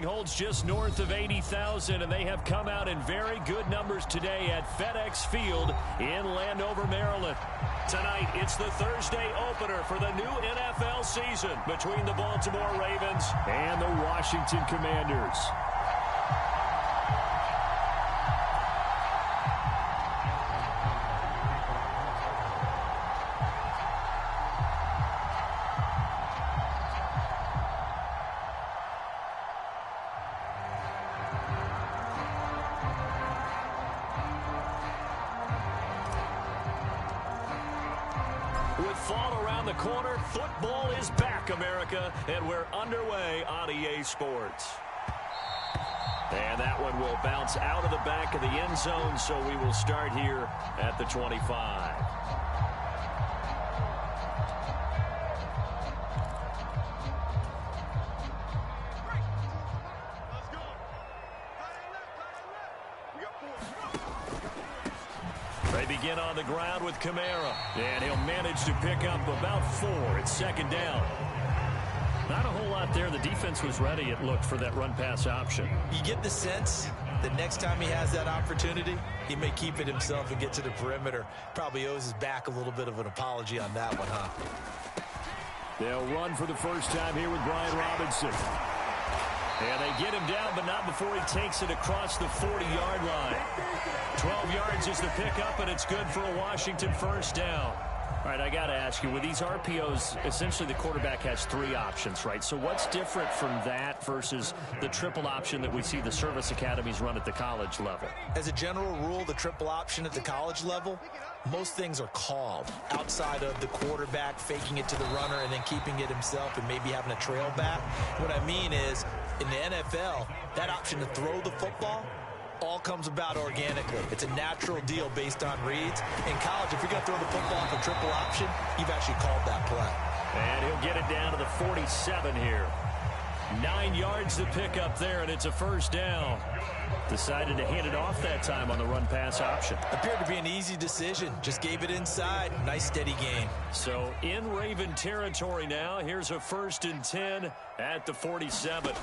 building holds just north of 80,000, and they have come out in very good numbers today at FedEx Field in Landover, Maryland. Tonight, it's the Thursday opener for the new NFL season between the Baltimore Ravens and the Washington Commanders. With fall around the corner, football is back, America, and we're underway on EA Sports. And that one will bounce out of the back of the end zone, so we will start here at the 25. They begin on the ground with Kamara, and he'll manage to pick up about 4. It's second down. Not a whole lot there. The defense was ready, it looked, for that run-pass option. You get the sense that next time he has that opportunity, he may keep it himself and get to the perimeter. Probably owes his back a little bit of an apology on that one, huh? They'll run for the first time here with Brian Robinson. And they get him down, but not before he takes it across the 40-yard line. 12 yards is the pickup, and it's good for a Washington first down. All right, I got to ask you, with these RPOs, essentially the quarterback has 3 options, right? So what's different from that versus the triple option that we see the service academies run at the college level? As a general rule, the triple option at the college level, most things are called outside of the quarterback faking it to the runner and then keeping it himself and maybe having a trail back. What I mean is, in the NFL, that option to throw the football all comes about organically. It's a natural deal based on reads. In college, if you're going to throw the football off a triple option, you've actually called that play. And he'll get it down to the 47 here. 9 yards to pick up there, and it's a first down. Decided to hand it off that time on the run-pass option. Appeared to be an easy decision. Just gave it inside. Nice, steady game. So in Raven territory now. Here's a 1st and 10 at the 47.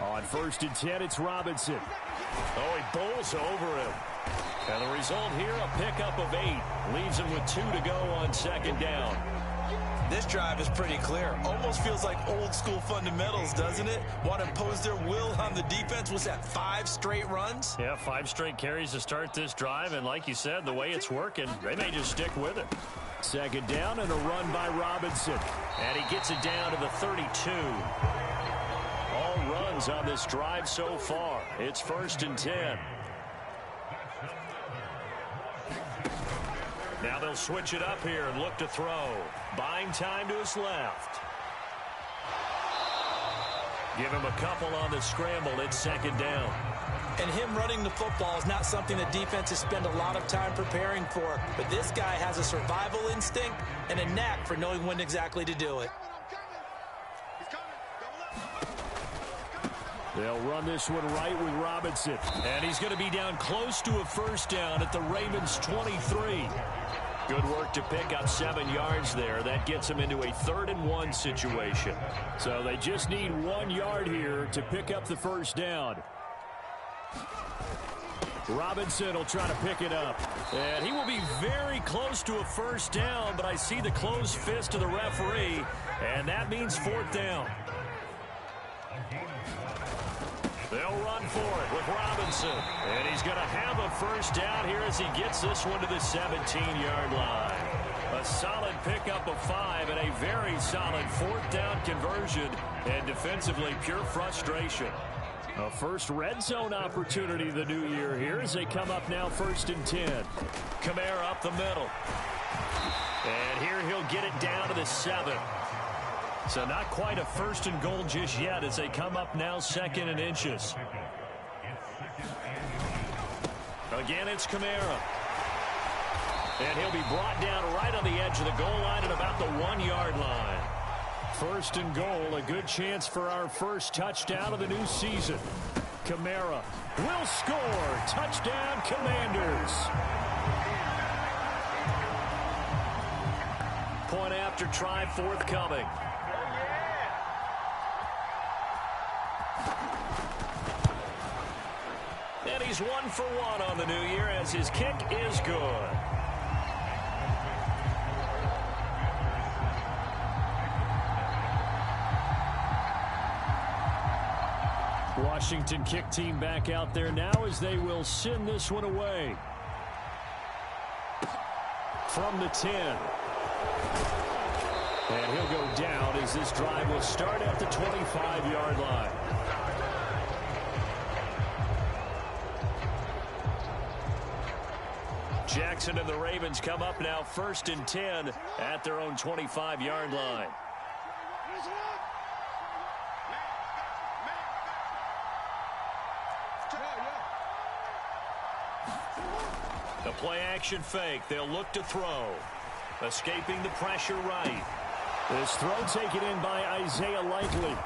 On 1st and 10, it's Robinson. Oh, he bowls over him. And the result here, a pickup of 8. Leaves him with 2 to go on second down. This drive is pretty clear. Almost feels like old school fundamentals, doesn't it? Want to impose their will on the defense. Was that 5 straight runs? Yeah, 5 straight carries to start this drive. And like you said, the way it's working, they may just stick with it. Second down and a run by Robinson. And he gets it down to the 32. All runs on this drive so far. It's 1st and 10. Now they'll switch it up here and look to throw. Buying time to his left. Give him a couple on the scramble. It's second down. And him running the football is not something that defenses spend a lot of time preparing for. But this guy has a survival instinct and a knack for knowing when exactly to do it. They'll run this one right with Robinson. And he's going to be down close to a first down at the Ravens 23. Good work to pick up 7 yards there. That gets him into a 3rd and 1 situation. So they just need 1 yard here to pick up the first down. Robinson will try to pick it up. And he will be very close to a first down, but I see the closed fist of the referee, and that means 4th down. They'll run for it with Robinson. And he's going to have a first down here as he gets this one to the 17-yard line. A solid pickup of 5 and a very solid 4th down conversion. And defensively, pure frustration. A first red zone opportunity the new year here as they come up now 1st and 10. Kamara up the middle. And here he'll get it down to the 7. So not quite a 1st and goal just yet as they come up now 2nd and inches. Again, it's Kamara. And he'll be brought down right on the edge of the goal line at about the 1-yard line. 1st and goal, a good chance for our first touchdown of the new season. Kamara will score. Touchdown, Commanders. Point after try forthcoming. And he's 1 for 1 on the new year as his kick is good. Washington kick team back out there now as they will send this one away. From the 10. And he'll go down as this drive will start at the 25-yard line. Jackson and the Ravens come up now 1st and 10 at their own 25-yard line. The play-action fake. They'll look to throw. Escaping the pressure right. This throw taken in by Isaiah Likely.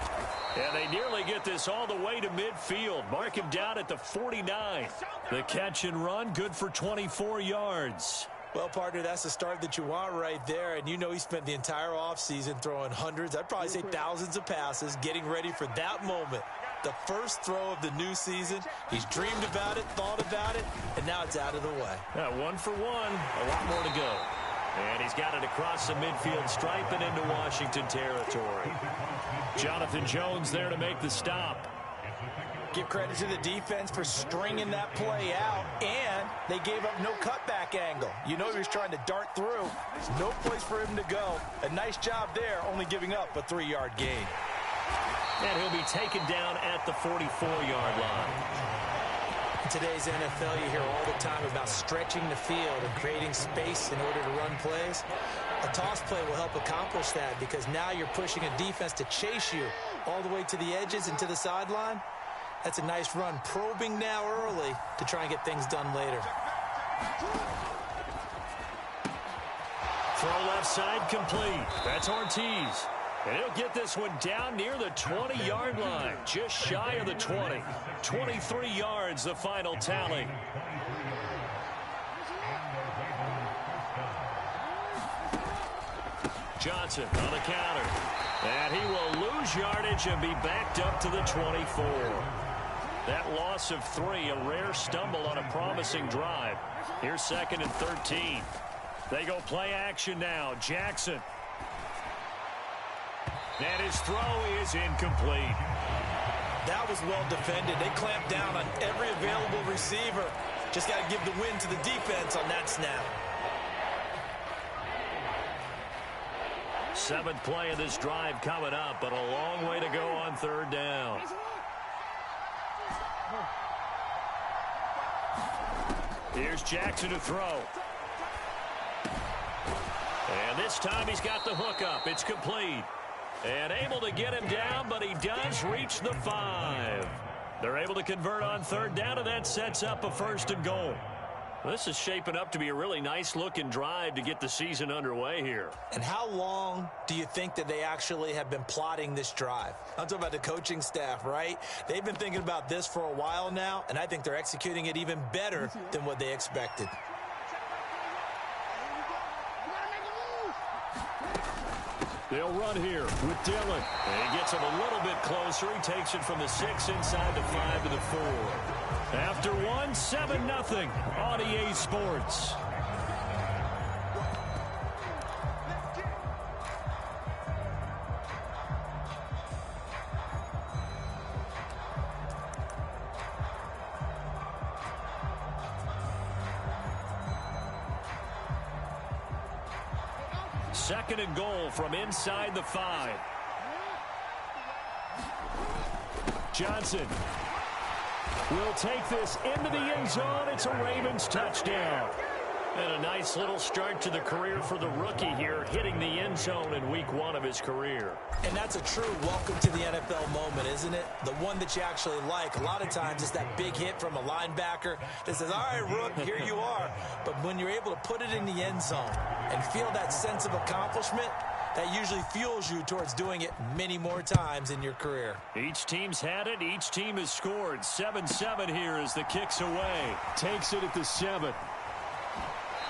And they nearly get this all the way to midfield. Mark him down at the 49. The catch and run, good for 24 yards. Well, partner, that's the start that you want right there. And you know he spent the entire offseason throwing hundreds, I'd probably say thousands of passes, getting ready for that moment. The first throw of the new season. He's dreamed about it, thought about it, and now it's out of the way. 1 for 1. A lot more to go. And he's got it across the midfield stripe and into Washington territory. Jonathan Jones there to make the stop. Give credit to the defense for stringing that play out, and they gave up no cutback angle. You know he was trying to dart through. There's no place for him to go. A nice job there, only giving up a 3-yard gain. And he'll be taken down at the 44-yard line. In today's NFL, you hear all the time about stretching the field and creating space in order to run plays. A toss play will help accomplish that because now you're pushing a defense to chase you all the way to the edges and to the sideline. That's a nice run. Probing now early to try and get things done later. Throw left side complete. That's Ortiz. And he'll get this one down near the 20-yard line. Just shy of the 20. 23 yards, the final tally. Johnson on the counter. And he will lose yardage and be backed up to the 24. That loss of 3, a rare stumble on a promising drive. Here's 2nd and 13. They go play action now. Jackson. And his throw is incomplete. That was well defended. They clamped down on every available receiver. Just got to give the win to the defense on that snap. 7th play of this drive coming up, but a long way to go on 3rd down. Here's Jackson to throw. And this time he's got the hook up. It's complete. And able to get him down, but he does reach the 5. They're able to convert on 3rd down, and that sets up a 1st and goal. This is shaping up to be a really nice-looking drive to get the season underway here. And how long do you think that they actually have been plotting this drive? I'm talking about the coaching staff, right? They've been thinking about this for a while now, and I think they're executing it even better than what they expected. They'll run here with Dillon. And he gets him a little bit closer. He takes it from the 6 inside the 5 to the 4. After 1, 7-0 on EA Sports. Second and goal from inside the 5. Johnson will take this into the end zone. It's a Ravens touchdown. And a nice little start to the career for the rookie here, hitting the end zone in week 1 of his career. And that's a true welcome to the NFL moment, isn't it? The one that you actually like. A lot of times it's that big hit from a linebacker that says, all right, Rook, here you are. But when you're able to put it in the end zone and feel that sense of accomplishment, that usually fuels you towards doing it many more times in your career. Each team's had it. Each team has scored. 7-7 here as the kick's away. Takes it at the 7.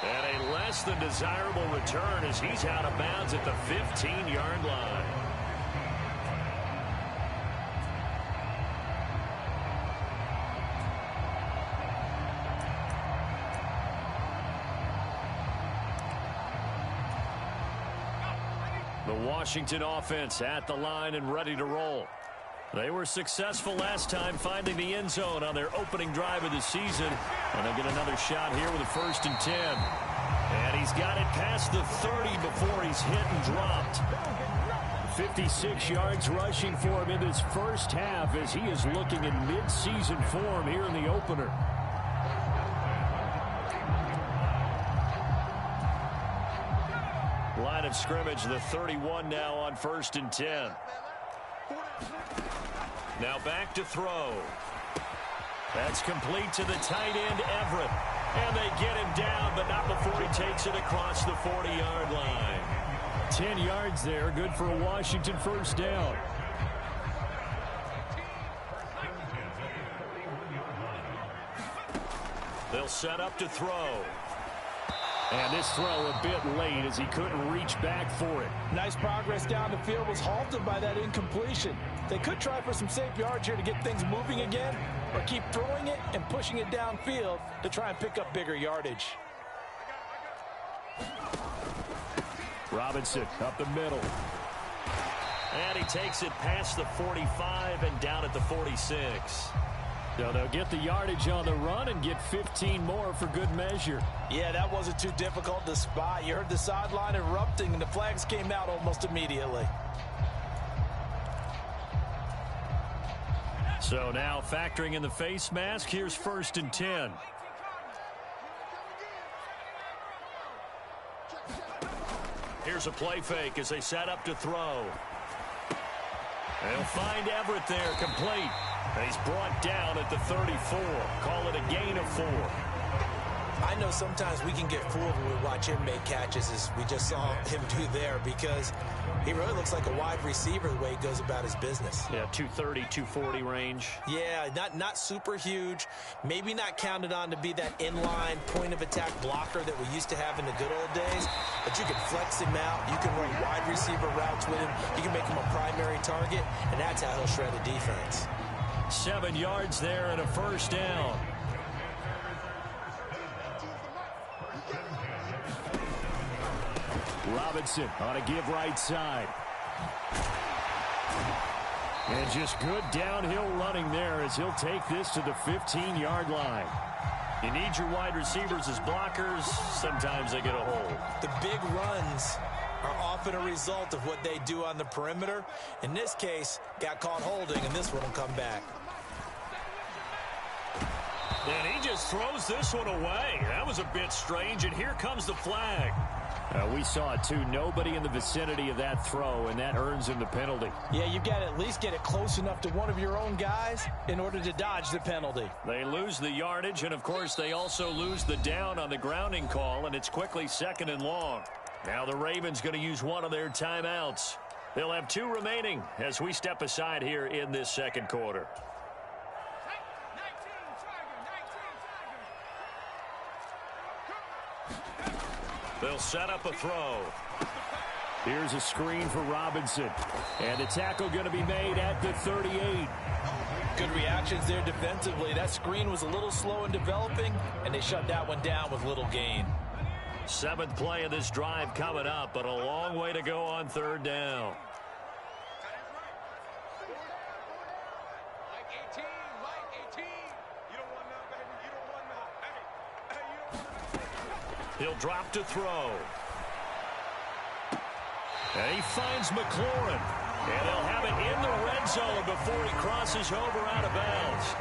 And a less than desirable return as he's out of bounds at the 15-yard line. The Washington offense at the line and ready to roll. They were successful last time finding the end zone on their opening drive of the season. And they'll get another shot here with a 1st and 10. And he's got it past the 30 before he's hit and dropped. 56 yards rushing for him in this first half as he is looking in mid-season form here in the opener. Line of scrimmage, the 31 now on 1st and 10. Now back to throw. That's complete to the tight end, Everett. And they get him down, but not before he takes it across the 40-yard line. 10 yards there, good for a Washington 1st down. They'll set up to throw. And this throw a bit late as he couldn't reach back for it. Nice progress down the field, was halted by that incompletion. They could try for some safe yards here to get things moving again, or keep throwing it and pushing it downfield to try and pick up bigger yardage. Robinson up the middle. And he takes it past the 45 and down at the 46. So they'll get the yardage on the run and get 15 more for good measure. Yeah, that wasn't too difficult to spot. You heard the sideline erupting, and the flags came out almost immediately. So now factoring in the face mask, here's 1st and 10. Here's a play fake as they set up to throw. They'll find Everett there, complete. He's brought down at the 34. Call it a gain of 4. I know sometimes we can get fooled when we watch him make catches, as we just saw him do there, because he really looks like a wide receiver the way he goes about his business. Yeah, 230, 240 range. Yeah, not super huge. Maybe not counted on to be that inline point-of-attack blocker that we used to have in the good old days, but you can flex him out. You can run wide receiver routes with him. You can make him a primary target, and that's how he'll shred a defense. 7 yards there and a 1st down. Robinson on a give right side. And just good downhill running there as he'll take this to the 15-yard line. You need your wide receivers as blockers. Sometimes they get a hole. The big runs are often a result of what they do on the perimeter. In this case, got caught holding, and this one will come back. And he just throws this one away. That was a bit strange, and here comes the flag. We saw it, too. Nobody in the vicinity of that throw, and that earns him the penalty. Yeah, you've got to at least get it close enough to one of your own guys in order to dodge the penalty. They lose the yardage, and, of course, they also lose the down on the grounding call, and it's quickly 2nd and long. Now the Ravens going to use one of their timeouts. They'll have 2 remaining as we step aside here in this 2nd quarter. They'll set up a throw. Here's a screen for Robinson. And the tackle going to be made at the 38. Good reactions there defensively. That screen was a little slow in developing, and they shut that one down with little gain. 7th play of this drive coming up, but a long way to go on 3rd down. He'll drop to throw. And he finds McLaurin. And they'll have it in the red zone before he crosses over out of bounds.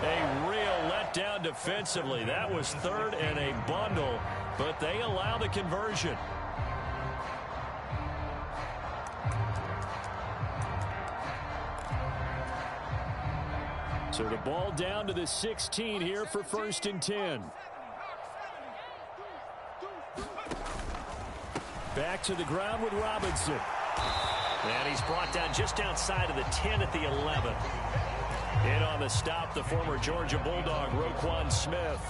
A real letdown defensively. That was 3rd and a bundle, but they allow the conversion. So the ball down to the 16 here for 1st and 10. Back to the ground with Robinson. And he's brought down just outside of the 10 at the 11. In on the stop, the former Georgia Bulldog, Roquan Smith.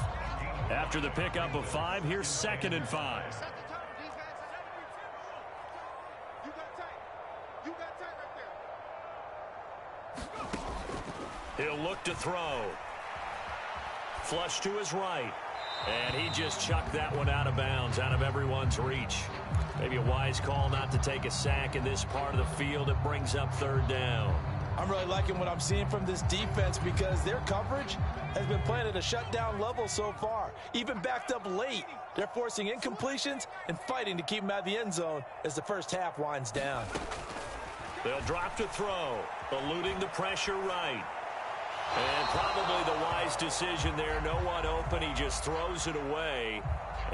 After the pickup of 5, here's 2nd and 5. He'll look to throw. Flush to his right. And he just chucked that one out of bounds, out of everyone's reach. Maybe a wise call not to take a sack in this part of the field. It brings up third down. I'm really liking what I'm seeing from this defense because their coverage has been playing at a shutdown level so far. Even backed up late, they're forcing incompletions and fighting to keep them out of the end zone as the first half winds down. They'll drop to throw, eluding the pressure right. And probably the wise decision there. No one open. He just throws it away.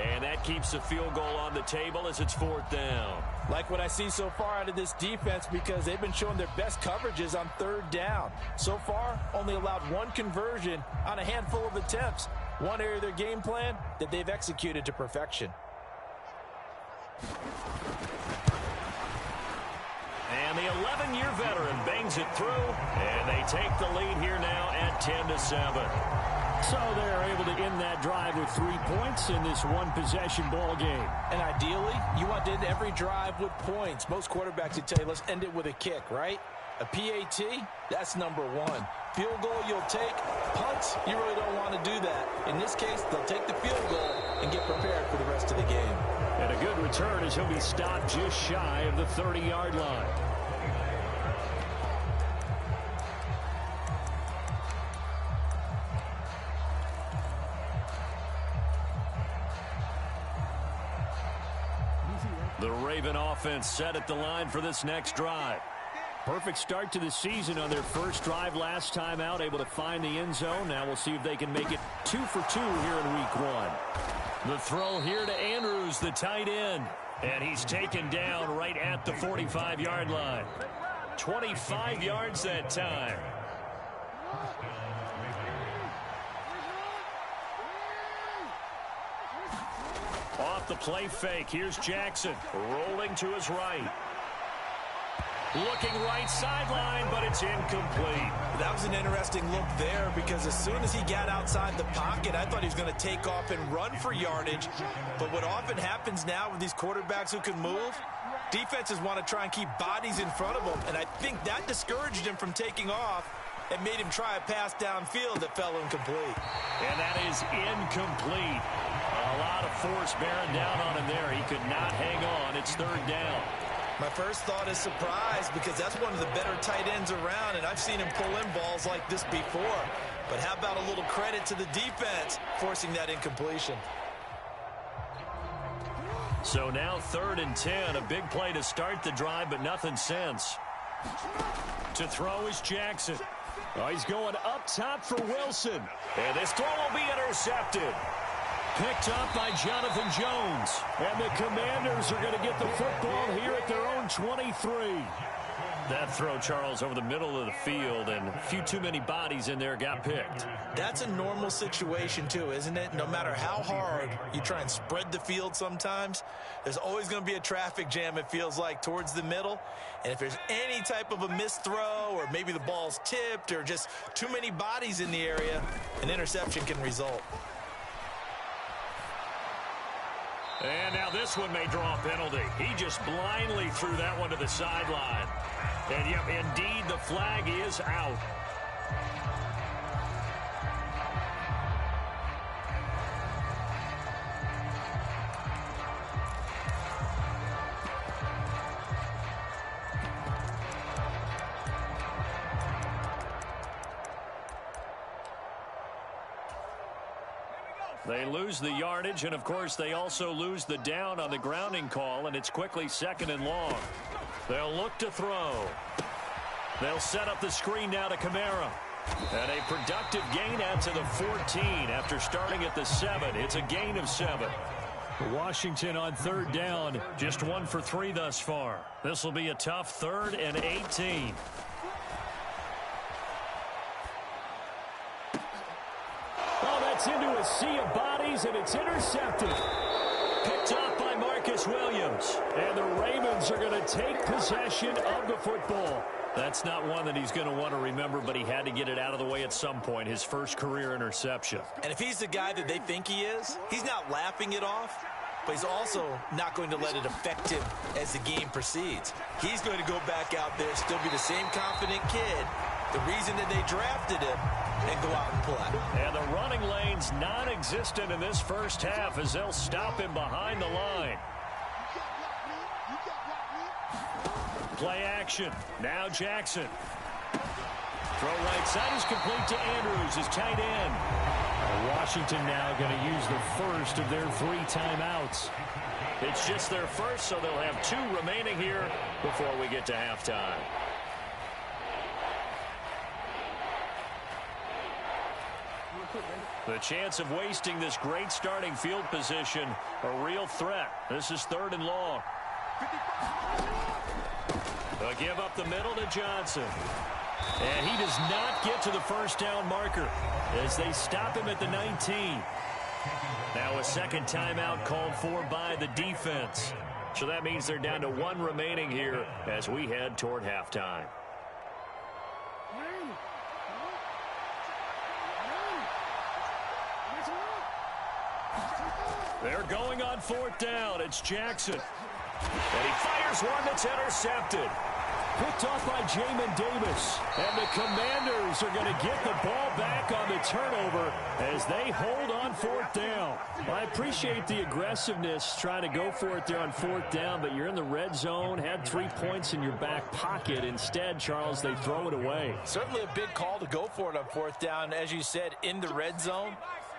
And that keeps the field goal on the table as it's fourth down. Like what I see so far out of this defense because they've been showing their best coverages on third down. So far, only allowed one conversion on a handful of attempts. One area of their game plan that they've executed to perfection. And the 11-year veteran bangs it through, and they take the lead here now at 10-7. So they're able to end that drive with 3 points in this one-possession ball game. And ideally, you want to end every drive with points. Most quarterbacks would tell you, let's end it with a kick, right? A PAT, that's number one. Field goal you'll take. Punts, you really don't want to do that. In this case, they'll take the field goal and get prepared for the rest of the game. And a good return as he'll be stopped just shy of the 30-yard line. The Raven offense set at the line for this next drive. Perfect start to the season on their first drive last time out, able to find the end zone. Now we'll see if they can make it 2 for 2 here in week 1. The throw here to Andrews, the tight end. And he's taken down right at the 45-yard line. 25 yards that time. Off the play fake, here's Jackson. Rolling to his right. Looking right sideline, but it's incomplete. That was an interesting look there because as soon as he got outside the pocket, I thought he was going to take off and run for yardage. But what often happens now with these quarterbacks who can move, defenses want to try and keep bodies in front of them. And I think that discouraged him from taking off and made him try a pass downfield that fell incomplete. And that is incomplete. A lot of force bearing down on him there. He could not hang on. It's third down. My first thought is surprise because that's one of the better tight ends around, and I've seen him pull in balls like this before. But how about a little credit to the defense forcing that incompletion? So now 3rd and 10, a big play to start the drive, but nothing since. To throw is Jackson. Oh, he's going up top for Wilson. And this throw will be intercepted. Picked up by Jonathan Jones. And the Commanders are going to get the football here at their own 23. That throw, Charles, over the middle of the field, and a few too many bodies in there got picked. That's a normal situation, too, isn't it? No matter how hard you try and spread the field sometimes, there's always going to be a traffic jam, it feels like, towards the middle. And if there's any type of a missed throw or maybe the ball's tipped or just too many bodies in the area, an interception can result. And now this one may draw a penalty. He just blindly threw that one to the sideline. And yep, indeed, the flag is out. They lose the yardage, and of course they also lose the down on the grounding call, and it's quickly 2nd and long. They'll look to throw. They'll set up the screen now to Kamara. And a productive gain out to the 14 after starting at the 7. It's a gain of 7. Washington on 3rd down, just 1 for 3 thus far. This will be a tough 3rd and 18. into a sea of bodies, and it's intercepted. Picked up by Marcus Williams. And the Ravens are going to take possession of the football. That's not one that he's going to want to remember, but he had to get it out of the way at some point, his first career interception. And if he's the guy that they think he is, he's not laughing it off, but he's also not going to let it affect him as the game proceeds. He's going to go back out there, still be the same confident kid, the reason that they drafted him, and go out and play. And the running lane's non-existent in this first half as they'll stop him behind the line. Play action. Now Jackson. Throw right side is complete to Andrews, his tight end. Washington now going to use the first of their 3 timeouts. It's just their first, so they'll have 2 remaining here before we get to halftime. The chance of wasting this great starting field position, a real threat. This is 3rd and long. They'll give up the middle to Johnson. And he does not get to the first down marker as they stop him at the 19. Now a second timeout called for by the defense. So that means they're down to 1 remaining here as we head toward halftime. They're going on 4th down. It's Jackson. And he fires one that's intercepted. Picked off by Jamin Davis. And the Commanders are going to get the ball back on the turnover as they hold on 4th down. I appreciate the aggressiveness trying to go for it there on 4th down, but you're in the red zone, had 3 points in your back pocket. Instead, Charles, they throw it away. Certainly a big call to go for it on 4th down. As you said, in the red zone.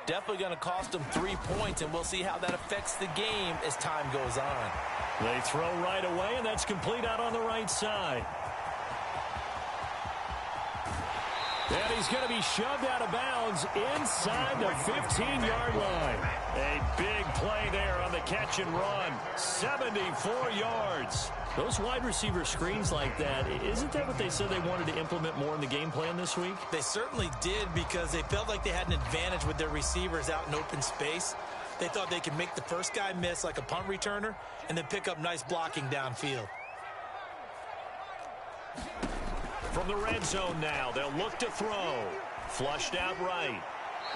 Definitely going to cost them 3 points, and we'll see how that affects the game as time goes on. They throw right away, and that's complete out on the right side. And he's going to be shoved out of bounds inside the 15-yard line. A big play there on the catch and run. 74 yards. Those wide receiver screens like that, isn't that what they said they wanted to implement more in the game plan this week? They certainly did because they felt like they had an advantage with their receivers out in open space. They thought they could make the first guy miss like a punt returner and then pick up nice blocking downfield. From the red zone now, they'll look to throw. Flushed out right.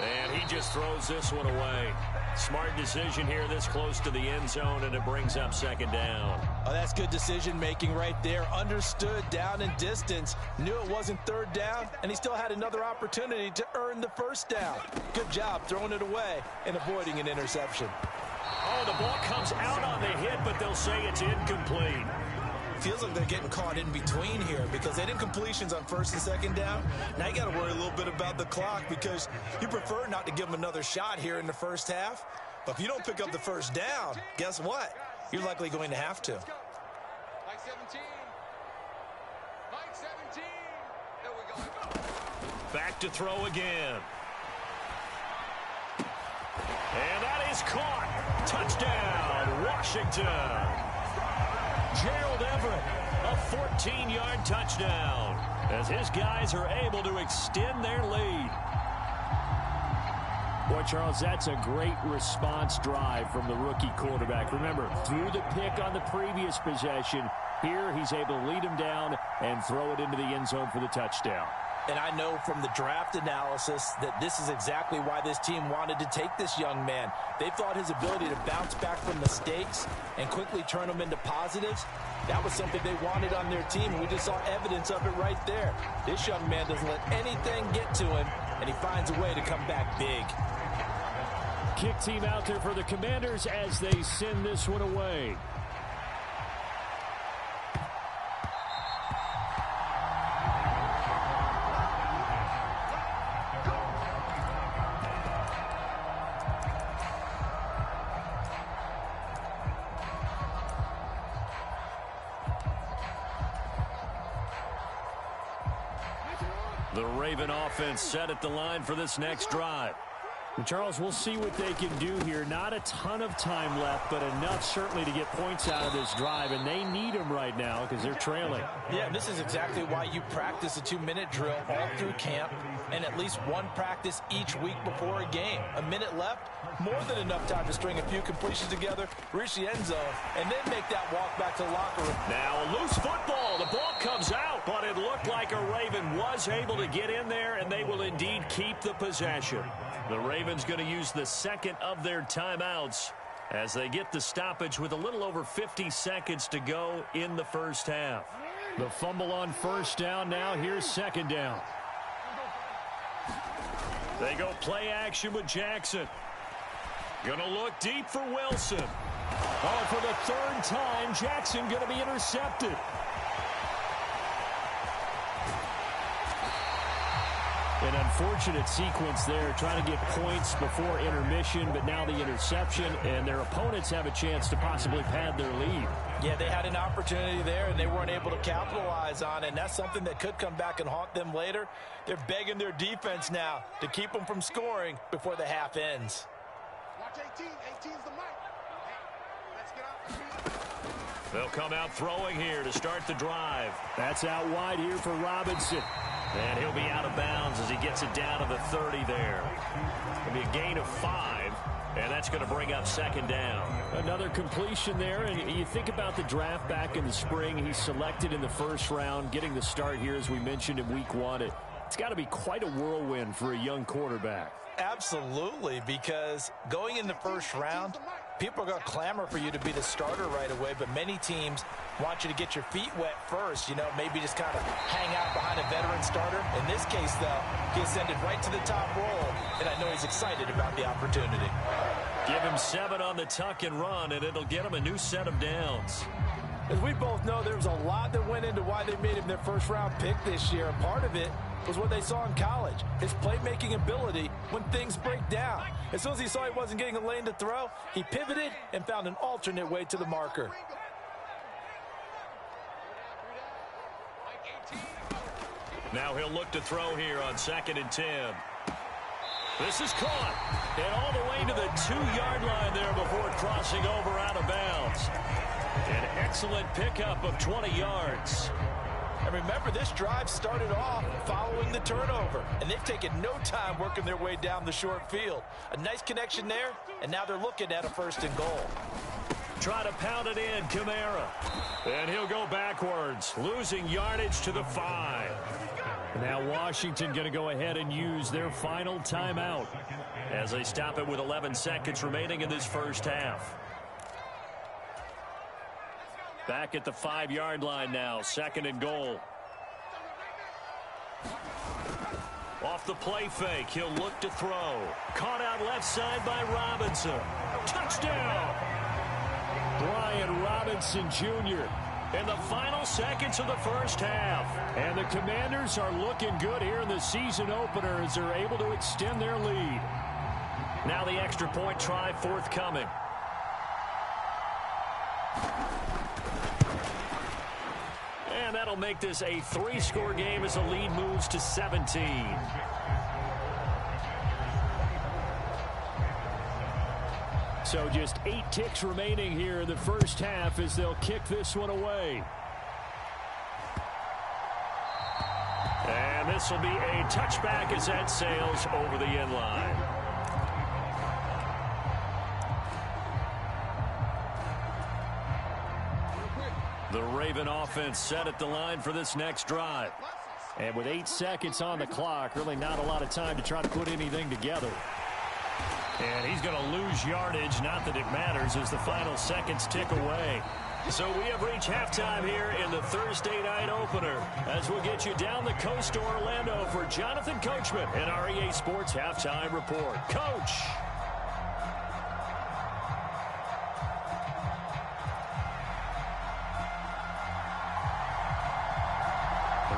And he just throws this one away. Smart decision here this close to the end zone, and it brings up 2nd down. Oh, that's good decision-making right there. Understood down and distance. Knew it wasn't 3rd down, and he still had another opportunity to earn the 1st down. Good job throwing it away and avoiding an interception. Oh, the ball comes out on the hit, but they'll say it's incomplete. Feels like they're getting caught in between here because they did completions on 1st and 2nd down. Now you got to worry a little bit about the clock because you prefer not to give them another shot here in the first half. But if you don't pick up the 1st down, guess what? You're likely going to have to. Mike 17. Mike 17. There we go. Back to throw again. And that is caught. Touchdown, Washington. Gerald Everett, a 14-yard touchdown as his guys are able to extend their lead. Boy, Charles, that's a great response drive from the rookie quarterback. Remember, threw the pick on the previous possession. Here, he's able to lead him down and throw it into the end zone for the touchdown. And I know from the draft analysis that this is exactly why this team wanted to take this young man. They thought his ability to bounce back from mistakes and quickly turn them into positives, that was something they wanted on their team. We just saw evidence of it right there. This young man doesn't let anything get to him, and he finds a way to come back big. Kick team out there for the Commanders as they send this one away. The Raven offense set at the line for this next drive. And Charles, we'll see what they can do here. Not a ton of time left, but enough certainly to get points out of this drive, and they need them right now because they're trailing. Yeah, this is exactly why you practice a 2-minute drill all through camp and at least one practice each week before a game. A minute left, more than enough time to string a few completions together, reach the end zone, and then make that walk back to the locker room. Now a loose football. The ball comes out, but it looked like a Raven was able to get in there, and they will indeed keep the possession. The Ravens going to use the second of their timeouts as they get the stoppage with a little over 50 seconds to go in the first half. The fumble on first down. Now here's second down. They go play action with Jackson. Gonna look deep for Wilson. Oh, for the third time, Jackson going to be intercepted. An unfortunate sequence there, trying to get points before intermission, but now the interception, and their opponents have a chance to possibly pad their lead. Yeah, they had an opportunity there, and they weren't able to capitalize on it, and that's something that could come back and haunt them later. They're begging their defense now to keep them from scoring before the half ends. Watch 18. 18's the mic. Hey, let's get out. They'll come out throwing here to start the drive. That's out wide here for Robinson. And he'll be out of bounds as he gets it down to the 30 there. It'll be a gain of 5, and that's going to bring up second down. Another completion there, and you think about the draft back in the spring. He's selected in the first round, getting the start here, as we mentioned in week 1. It's got to be quite a whirlwind for a young quarterback. Absolutely, because going in the first round, people are going to clamor for you to be the starter right away, but many teams want you to get your feet wet first, maybe just kind of hang out behind a veteran starter. In this case, though, he ascended right to the top roll, and I know he's excited about the opportunity. Give him 7 on the tuck and run, and it'll get him a new set of downs. As we both know, there was a lot that went into why they made him their first-round pick this year, and part of it was what they saw in college, his playmaking ability when things break down. As soon as he saw he wasn't getting a lane to throw, he pivoted and found an alternate way to the marker. Now he'll look to throw here on 2nd and 10. This is caught, and all the way to the 2-yard line there before crossing over out of bounds. An excellent pickup of 20 yards. And remember, this drive started off following the turnover, and they've taken no time working their way down the short field. A nice connection there, and now they're looking at a 1st and goal. Try to pound it in, Kamara. And he'll go backwards, losing yardage to the 5. Now Washington going to go ahead and use their final timeout as they stop it with 11 seconds remaining in this first half. Back at the 5-yard line now, 2nd and goal. Off the play fake, he'll look to throw. Caught out left side by Robinson. Touchdown! Brian Robinson Jr. in the final seconds of the first half. And the Commanders are looking good here in the season opener as they're able to extend their lead. Now the extra point try forthcoming. And that'll make this a 3-score game as the lead moves to 17. So just 8 ticks remaining here in the first half as they'll kick this one away. And this will be a touchback as that sails over the end line. The Raven offense set at the line for this next drive. And with 8 seconds on the clock, really not a lot of time to try to put anything together. And he's going to lose yardage, not that it matters, as the final seconds tick away. So we have reached halftime here in the Thursday night opener, as we'll get you down the coast to Orlando for Jonathan Coachman and our EA Sports Halftime Report. Coach!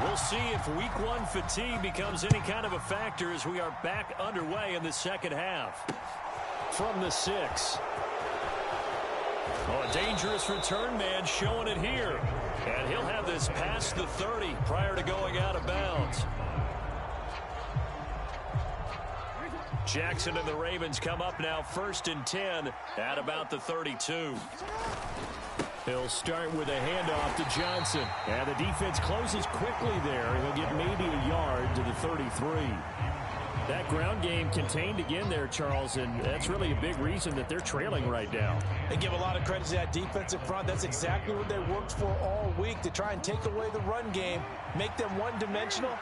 We'll see if week 1 fatigue becomes any kind of a factor as we are back underway in the second half. From the 6. Oh, a dangerous return man showing it here. And he'll have this past the 30 prior to going out of bounds. Jackson and the Ravens come up now 1st and 10 at about the 32. He'll start with a handoff to Johnson. And the defense closes quickly there. He'll get maybe a yard to the 33. That ground game contained again there, Charles, and that's really a big reason that they're trailing right now. They give a lot of credit to that defensive front. That's exactly what they worked for all week, to try and take away the run game, make them one-dimensional.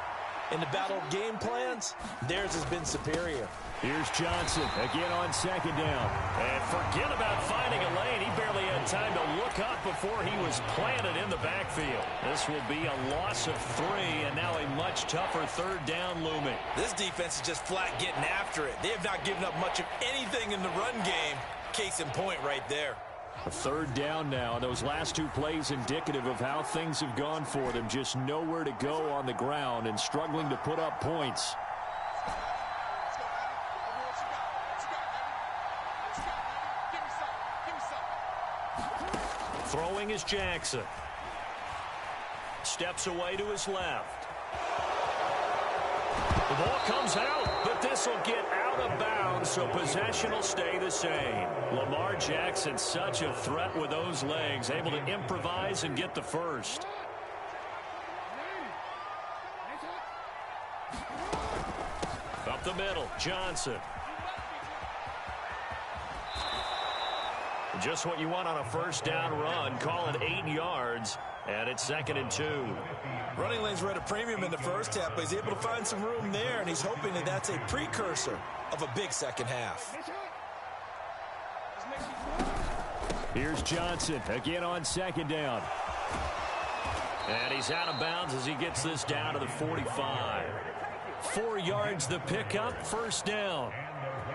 In the battle of game plans, theirs has been superior. Here's Johnson again on second down. And forget about finding a lane. He barely had time to look up before he was planted in the backfield. This will be a loss of 3, and now a much tougher third down looming. This defense is just flat getting after it. They have not given up much of anything in the run game. Case in point right there. A third down now. Those last 2 plays indicative of how things have gone for them. Just nowhere to go on the ground and struggling to put up points. Throwing is Jackson. Steps away to his left. The ball comes out, but this will get out of bounds, so possession will stay the same. Lamar Jackson, such a threat with those legs, able to improvise and get the first. Up the middle, Johnson. Just what you want on a first down run. Call it 8 yards, and it's 2nd and 2. Running lanes were at a premium in the first half, but he's able to find some room there, and he's hoping that that's a precursor of a big second half. Here's Johnson again on second down. And he's out of bounds as he gets this down to the 45. 4 yards the pickup, first down.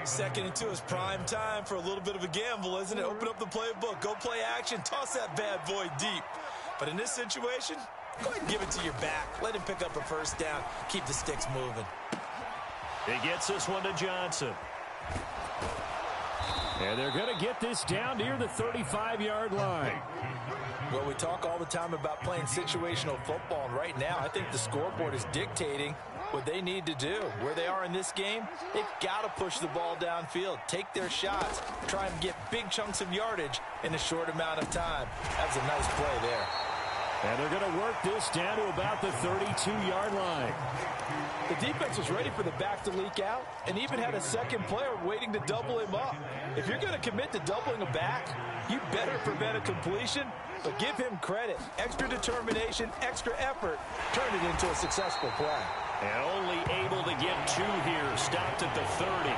2nd and 2 is prime time for a little bit of a gamble, isn't it? Open up the playbook, go play action, toss that bad boy deep. But in this situation, go ahead and give it to your back. Let him pick up a first down. Keep the sticks moving. He gets this one to Johnson. And they're going to get this down near the 35-yard line. Well, we talk all the time about playing situational football, and right now I think the scoreboard is dictating what they need to do. Where they are in this game, they've got to push the ball downfield, take their shots, try and get big chunks of yardage in a short amount of time. That's a nice play there. And they're going to work this down to about the 32-yard line. The defense was ready for the back to leak out and even had a second player waiting to double him up. If you're going to commit to doubling a back, you better prevent a completion, but give him credit. Extra determination, extra effort, turn it into a successful play. And only able to get 2 here, stopped at the 30.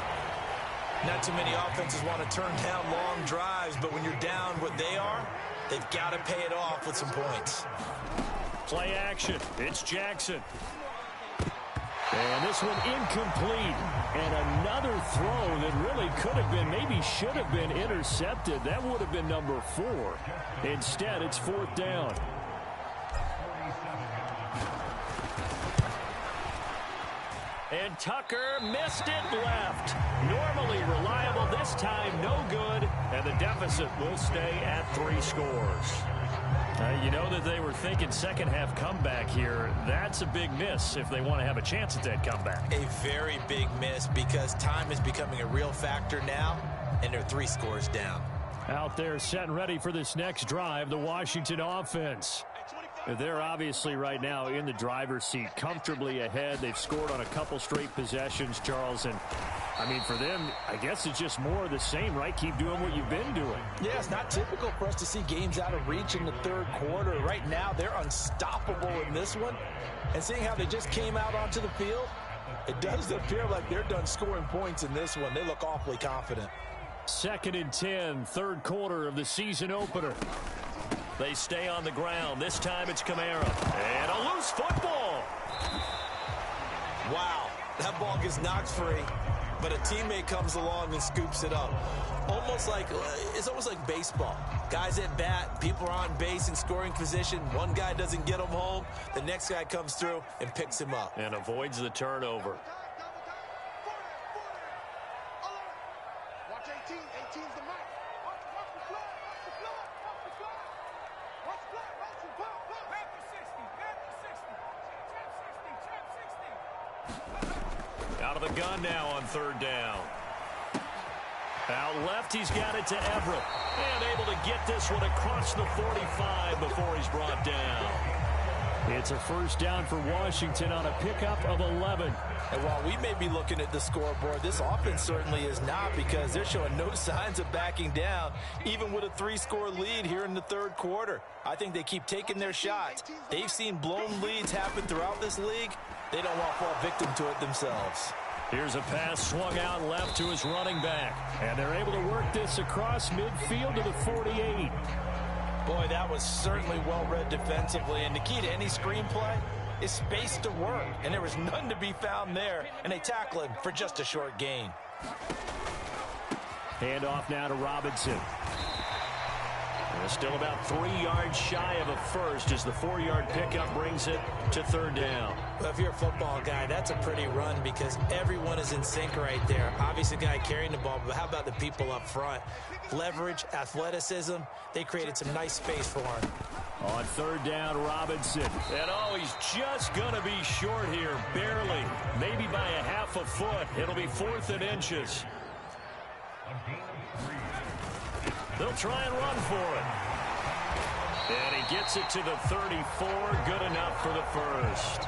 Not too many offenses want to turn down long drives, but when you're down what they are, they've got to pay it off with some points. Play action. It's Jackson. And this one incomplete. And another throw that really could have been, maybe should have been intercepted. That would have been number 4. Instead, it's 4th down. And Tucker missed it left. Normally reliable, this time no good. And the deficit will stay at 3 scores. You know that they were thinking second half comeback here. That's a big miss if they want to have a chance at that comeback. A very big miss because time is becoming a real factor now, and they're 3 scores down. Out there set and ready for this next drive, the Washington offense. They're obviously right now in the driver's seat, comfortably ahead. They've scored on a couple straight possessions, Charles. And, I mean, for them, I guess it's just more of the same, right? Keep doing what you've been doing. Yeah, it's not typical for us to see games out of reach in the third quarter. Right now, they're unstoppable in this one. And seeing how they just came out onto the field, it does appear like they're done scoring points in this one. They look awfully confident. 2nd and 10, third quarter of the season opener. They stay on the ground. This time it's Kamara. And a loose football. Wow, that ball gets knocked free, but a teammate comes along and scoops it up. It's almost like baseball. Guys at bat, people are on base in scoring position. One guy doesn't get him home. The next guy comes through and picks him up. And avoids the turnover. Watch 18. 18's the mark. Watch the flag. Watch the flag. Watch the flag. Watch the flag. Watch the flag. Back to 60. Back to 60. Trap 60. Trap 60. Out of the gun now on third down. Out left, he's got it to Everett. And able to get this one across the 45 before he's brought down. It's a first down for Washington on a pickup of 11. And while we may be looking at the scoreboard, this offense certainly is not, because they're showing no signs of backing down, even with a 3-score lead here in the third quarter. I think they keep taking their shots. They've seen blown leads happen throughout this league. They don't want to fall victim to it themselves. Here's a pass swung out left to his running back. And they're able to work this across midfield to the 48. Boy, that was certainly well-read defensively. And the key to any screenplay is space to work. And there was none to be found there. And they tackle him for just a short gain. Handoff now to Robinson. And still about 3 yards shy of a first as the 4-yard pickup brings it to third down. Well, if you're a football guy, that's a pretty run because everyone is in sync right there. Obviously, the guy carrying the ball, but how about the people up front? Leverage, athleticism, they created some nice space for him. On third down, Robinson. And he's just going to be short here, barely, maybe by a half a foot. It'll be 4th and inches. They'll try and run for it. And he gets it to the 34. Good enough for the first.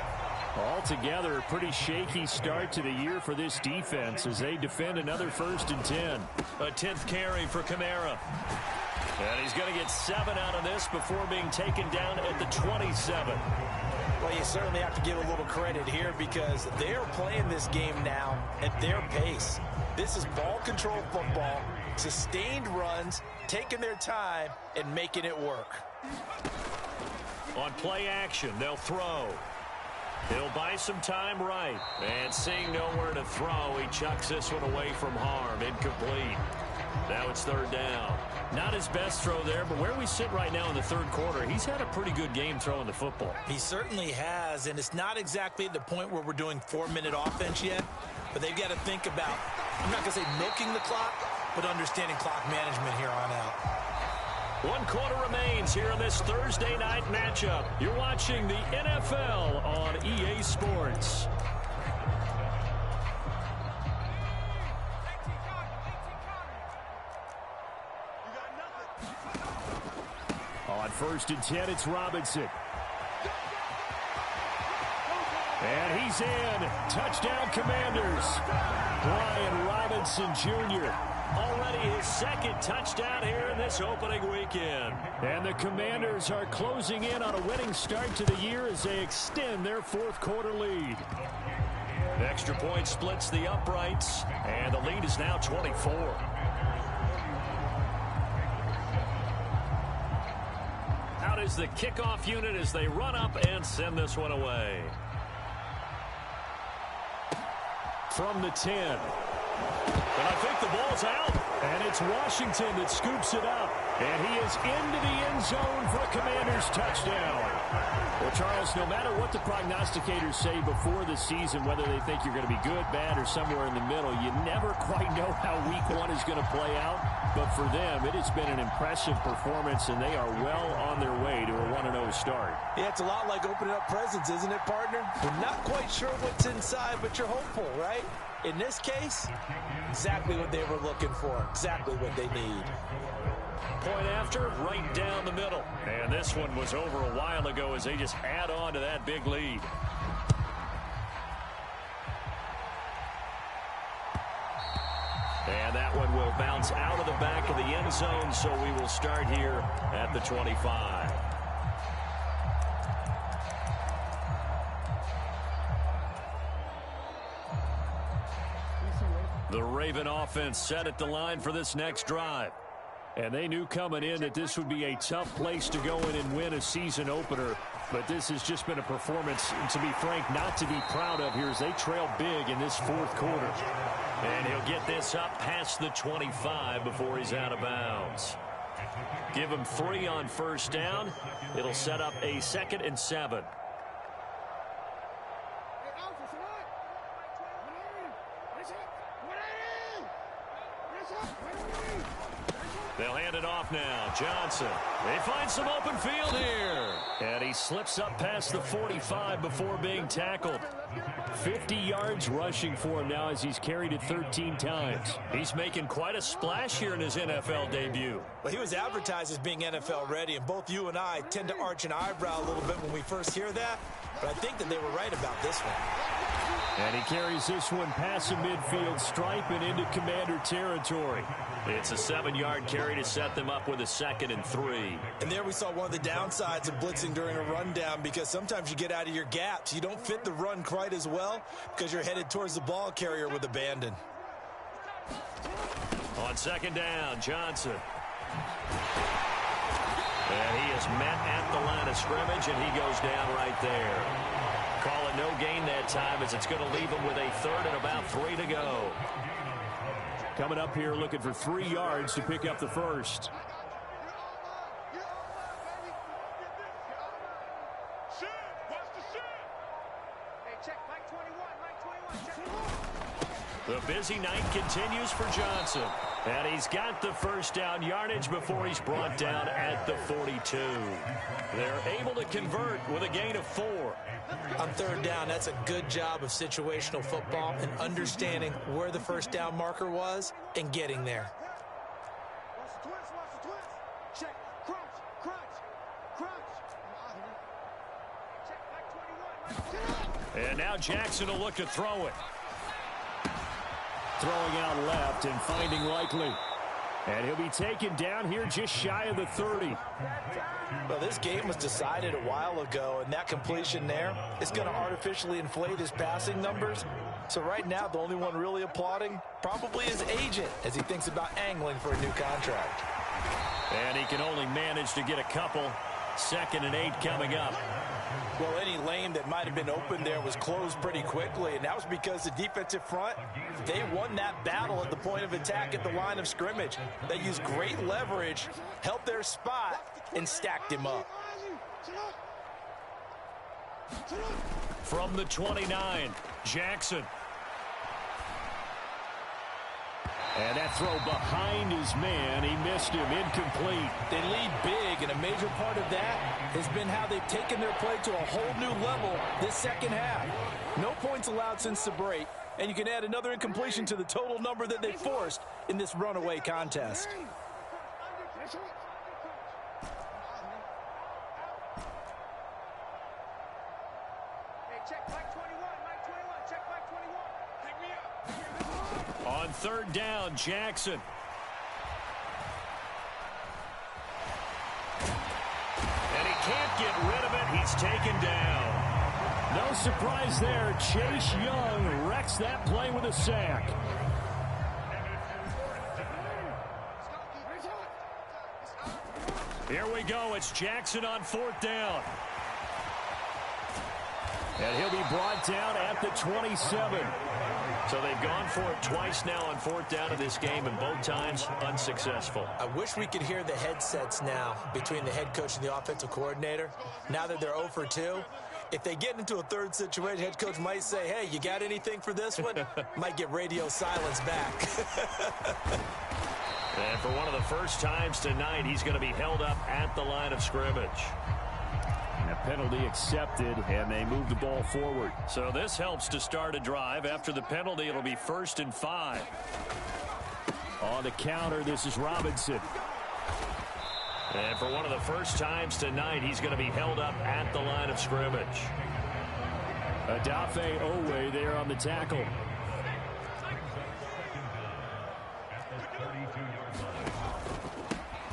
Altogether, a pretty shaky start to the year for this defense as they defend another 1st and 10. A 10th carry for Kamara. And he's going to get 7 out of this before being taken down at the 27. Well, you certainly have to give a little credit here because they're playing this game now at their pace. This is ball control football, sustained runs, taking their time, and making it work. On play action, they'll throw. He'll buy some time right. And seeing nowhere to throw, he chucks this one away from harm. Incomplete. Now it's third down. Not his best throw there, but where we sit right now in the third quarter, he's had a pretty good game throwing the football. He certainly has, and it's not exactly at the point where we're doing 4-minute offense yet, but they've got to think about, I'm not going to say milking the clock, but understanding clock management here on out. 1 quarter remains here in this Thursday night matchup. You're watching the NFL on EA Sports. On 1st and 10, it's Robinson. And he's in. Touchdown, Commanders. Brian Robinson Jr. Already his 2nd touchdown here in this opening weekend. And the Commanders are closing in on a winning start to the year as they extend their 4th quarter lead. Extra point splits the uprights, and the lead is now 24. Out is the kickoff unit as they run up and send this one away. From the 10. And I think the ball's out. And it's Washington that scoops it up. And he is into the end zone for a Commanders touchdown. Well, Charles, no matter what the prognosticators say before the season, whether they think you're going to be good, bad, or somewhere in the middle, you never quite know how week 1 is going to play out. But for them, it has been an impressive performance, and they are well on their way to a 1-0 start. Yeah, it's a lot like opening up presents, isn't it, partner? You're not quite sure what's inside, but you're hopeful, right? In this case, exactly what they were looking for, exactly what they need. Point after, right down the middle. And this one was over a while ago as they just add on to that big lead. And that one will bounce out of the back of the end zone, so we will start here at the 25. The Raven offense set at the line for this next drive. And they knew coming in that this would be a tough place to go in and win a season opener. But this has just been a performance, to be frank, not to be proud of here as they trail big in this 4th quarter. And he'll get this up past the 25 before he's out of bounds. Give him 3 on 1st down. It'll set up a 2nd and 7. They'll hand it off now. Johnson. They find some open field here. And he slips up past the 45 before being tackled. 50 yards rushing for him now as he's carried it 13 times. He's making quite a splash here in his NFL debut. Well, he was advertised as being NFL ready, and both you and I tend to arch an eyebrow a little bit when we first hear that, but I think that they were right about this one. And he carries this one past the midfield stripe and into Commander territory. It's a 7-yard carry to set them up with a 2nd and 3. And there we saw one of the downsides of blitzing during a rundown, because sometimes you get out of your gaps. You don't fit the run quite as well because you're headed towards the ball carrier with abandon. On 2nd down, Johnson. And he is met at the line of scrimmage, and he goes down right there. Call it no gain that time, as it's going to leave him with a 3rd and about 3 to go. Coming up here looking for 3 yards to pick up the first. The busy night continues for Johnson. And he's got the first down yardage before he's brought down at the 42. They're able to convert with a gain of 4. On 3rd down, that's a good job of situational football and understanding where the first down marker was and getting there. Watch the twist, watch the twist. Check, crunch, crunch, crunch. Check, back 21. And now Jackson will look to throw it. Throwing out left and finding Likely. And he'll be taken down here just shy of the 30. Well, this game was decided a while ago, and that completion there is going to artificially inflate his passing numbers. So right now, the only one really applauding probably his agent as he thinks about angling for a new contract. And he can only manage to get a couple. 2nd and 8 coming up. Well, any lane that might have been open there was closed pretty quickly, and that was because the defensive front, they won that battle at the point of attack at the line of scrimmage. They used great leverage, held their spot, and stacked him up. From the 29, Jackson. And that throw behind his man, he missed him, incomplete. They lead big, and a major part of that has been how they've taken their play to a whole new level this second half. No points allowed since the break, and you can add another incompletion to the total number that they forced in this runaway contest. On 3rd down, Jackson. And he can't get rid of it. He's taken down. No surprise there. Chase Young wrecks that play with a sack. Here we go. It's Jackson on 4th down. And he'll be brought down at the 27. So they've gone for it twice now on 4th down in this game, and both times unsuccessful. I wish we could hear the headsets now between the head coach and the offensive coordinator. Now that they're 0 for 2, if they get into a 3rd situation, head coach might say, hey, you got anything for this one? Might get radio silence back. And for one of the first times tonight, he's going to be held up at the line of scrimmage. And a penalty accepted, and they move the ball forward. So this helps to start a drive. After the penalty, it'll be 1st and 5. On the counter, this is Robinson. And for one of the first times tonight, he's going to be held up at the line of scrimmage. Adafe Owe there on the tackle.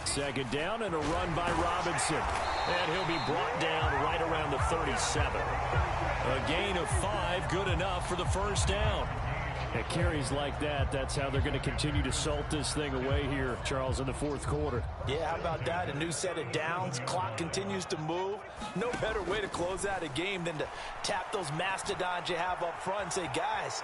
Second down and a run by Robinson. And he'll be brought down right around the 37. A gain of 5, good enough for the first down. At carries like that, that's how they're going to continue to salt this thing away here, Charles, in the 4th quarter. Yeah, how about that? A new set of downs. Clock continues to move. No better way to close out a game than to tap those mastodons you have up front and say, guys,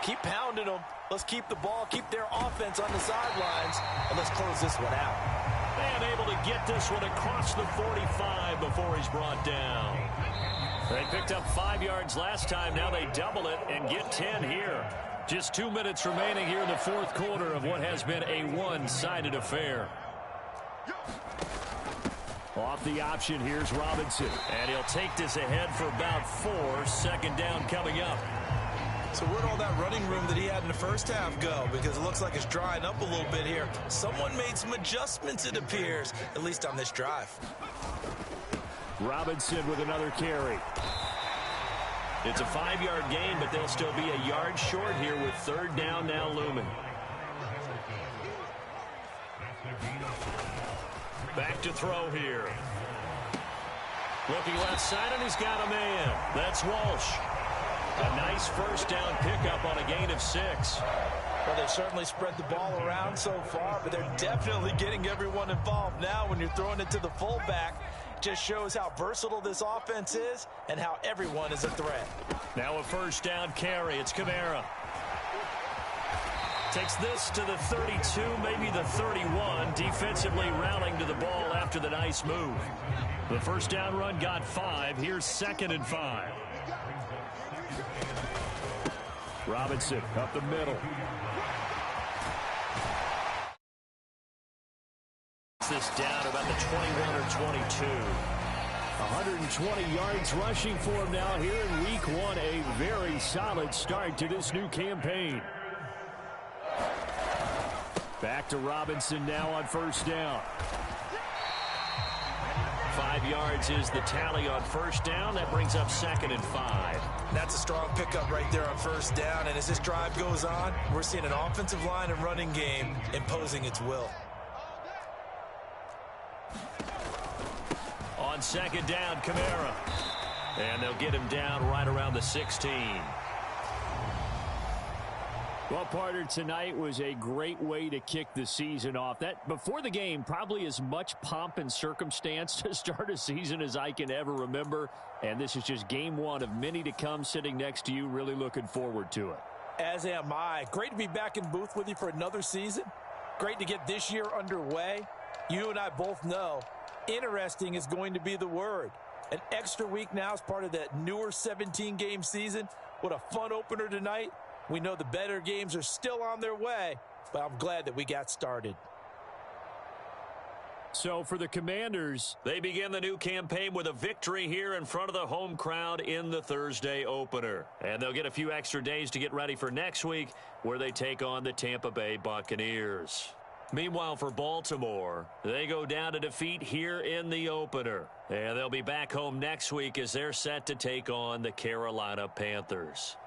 keep pounding them. Let's keep the ball, keep their offense on the sidelines, and let's close this one out. And able to get this one across the 45 before he's brought down. They picked up 5 yards last time. Now they double it and get 10 here. Just 2 minutes remaining here in the 4th quarter of what has been a one-sided affair. Off the option, here's Robinson. And he'll take this ahead for about 4. 2nd down coming up. So where'd all that running room that he had in the first half go? Because it looks like it's drying up a little bit here. Someone made some adjustments, it appears, at least on this drive. Robinson with another carry. It's a 5-yard gain, but they'll still be a yard short here with third down now looming. Back to throw here. Looking left side, and he's got a man. That's Walsh. A nice first down pickup on a gain of 6. Well, they've certainly spread the ball around so far, but they're definitely getting everyone involved now when you're throwing it to the fullback. Just shows how versatile this offense is and how everyone is a threat. Now a first down carry. It's Kamara. Takes this to the 32, maybe the 31. Defensively rallying to the ball after the nice move. The first down run got 5. Here's 2nd and 5. Robinson up the middle. This down about the 21 or 22. 120 yards rushing for him now here in week 1. A very solid start to this new campaign. Back to Robinson now on first down. 5 yards is the tally on first down. That brings up 2nd and 5. That's a strong pickup right there on first down. And as this drive goes on, we're seeing an offensive line and running game imposing its will. On 2nd down, Kamara. And they'll get him down right around the 16. Well, partner, tonight was a great way to kick the season off. That before the game, probably as much pomp and circumstance to start a season as I can ever remember. And this is just game 1 of many to come sitting next to you. Really looking forward to it. As am I. Great to be back in booth with you for another season. Great to get this year underway. You and I both know interesting is going to be the word. An extra week now as part of that newer 17-game season. What a fun opener tonight. We know the better games are still on their way, but I'm glad that we got started. So for the Commanders, they begin the new campaign with a victory here in front of the home crowd in the Thursday opener. And they'll get a few extra days to get ready for next week, where they take on the Tampa Bay Buccaneers. Meanwhile, for Baltimore, they go down to defeat here in the opener. And they'll be back home next week as they're set to take on the Carolina Panthers.